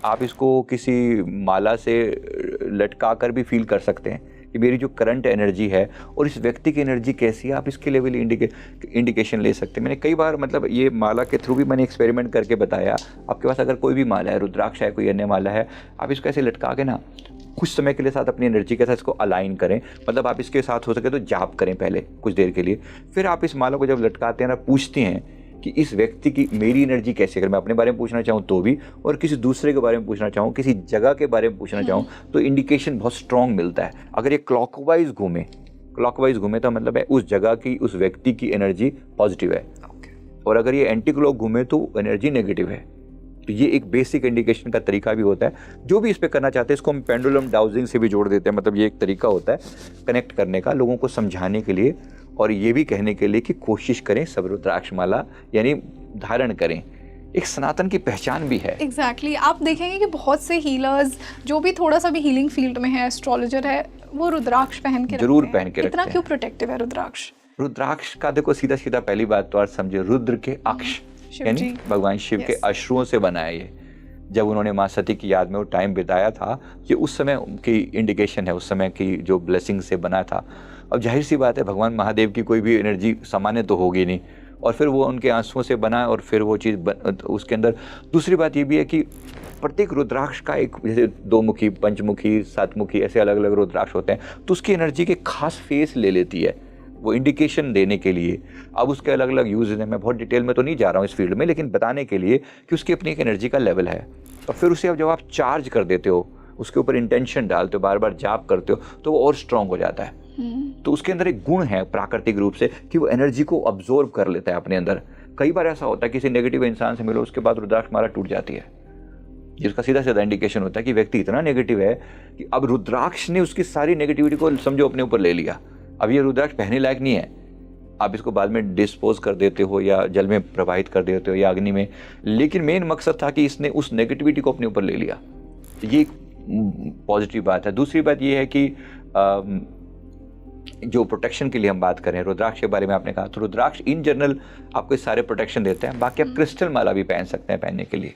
आप इसको किसी माला से लटका कर भी फील कर सकते हैं कि मेरी जो करंट एनर्जी है और इस व्यक्ति की एनर्जी कैसी है, आप इसके लिए भी इंडिकेशन ले सकते हैं। मैंने कई बार मतलब ये माला के थ्रू भी मैंने एक्सपेरिमेंट करके बताया। आपके पास अगर कोई भी माला है, रुद्राक्ष है, कोई अन्य माला है, आप इसको ऐसे लटका के ना कुछ समय के लिए साथ अपनी एनर्जी के साथ इसको अलाइन करें। मतलब आप इसके साथ हो सके तो जाप करें पहले कुछ देर के लिए, फिर आप इस माला को जब लटकाते हैं ना, पूछते हैं कि इस व्यक्ति की मेरी एनर्जी कैसी है। अगर मैं अपने बारे में पूछना चाहूँ तो भी, और किसी दूसरे के बारे में पूछना चाहूँ, किसी जगह के बारे में पूछना चाहूँ, तो इंडिकेशन बहुत स्ट्रॉन्ग मिलता है। अगर ये क्लॉकवाइज घूमे तो मतलब है उस जगह की, उस व्यक्ति की एनर्जी पॉजिटिव है, और अगर ये एंटी क्लॉक घूमे तो एनर्जी नेगेटिव है। तो ये एक बेसिक इंडिकेशन का तरीका भी होता है। जो भी इस पे करना चाहते हैं इसको हम पेंडुलम डाउजिंग से भी जोड़ देते हैं। मतलब ये एक तरीका होता है कनेक्ट करने का, लोगों को समझाने के लिए, और ये भी कहने के लिए कि कोशिश करें सब रुद्राक्ष माला यानी धारण करें। एक सनातन की पहचान भी है। एग्जैक्टली आप देखेंगे कि बहुत से हीलर्स जो भी थोड़ा सा भी हीलिंग फील्ड में है, एस्ट्रोलॉजर है, वो रुद्राक्ष पहन के जरूर रखते हैं। पहन के रखते इतना हैं। क्यों प्रोटेक्टिव है रुद्राक्ष? रुद्राक्ष का देखो सीधा सीधा पहली बात तो आप समझे, रुद्र के अक्ष यानी भगवान शिव के अश्रुओं से बनाया। ये जब उन्होंने माँ सती की याद में वो टाइम बिताया था, ये उस समय की इंडिकेशन है, उस समय की जो ब्लेसिंग से बना था। अब जाहिर सी बात है भगवान महादेव की कोई भी एनर्जी सामान्य तो होगी नहीं, और फिर वो उनके आंसुओं से बना, और फिर वो चीज़ उसके अंदर। दूसरी बात ये भी है कि प्रत्येक रुद्राक्ष का एक, जैसे 2 मुखी, 5 मुखी, 7 मुखी, ऐसे अलग अलग रुद्राक्ष होते हैं, तो उसकी एनर्जी के खास फेस ले लेती है वो इंडिकेशन देने के लिए। अब उसके अलग अलग यूज हैं, मैं बहुत डिटेल में तो नहीं जा रहा हूँ इस फील्ड में, लेकिन बताने के लिए कि उसकी अपनी एक एनर्जी का लेवल है। और फिर उसे अब जब आप चार्ज कर देते हो, उसके ऊपर इंटेंशन डालते हो, बार बार जाप करते हो, तो वो और स्ट्रांग हो जाता है। तो उसके अंदर एक गुण है प्राकृतिक रूप से कि वो एनर्जी को अब्जॉर्ब कर लेता है अपने अंदर। कई बार ऐसा होता है किसी नेगेटिव इंसान से मिलो, उसके बाद रुद्राक्ष माला टूट जाती है, जिसका सीधा सीधा इंडिकेशन होता है कि व्यक्ति इतना नेगेटिव है कि अब रुद्राक्ष ने उसकी सारी नेगेटिविटी को समझो अपने ऊपर ले लिया। अब ये रुद्राक्ष पहनने लायक नहीं है, आप इसको बाद में डिस्पोज कर देते हो या जल में प्रवाहित कर देते हो या अग्नि में, लेकिन मेन मकसद था कि इसने उस नेगेटिविटी को अपने ऊपर ले लिया। ये एक पॉजिटिव बात है। दूसरी बात ये है कि जो प्रोटेक्शन के लिए हम बात करें, रुद्राक्ष के बारे में आपने कहा, तो रुद्राक्ष इन जनरल आपको सारे प्रोटेक्शन देते हैं। बाकी आप क्रिस्टल माला भी पहन सकते हैं पहनने के लिए।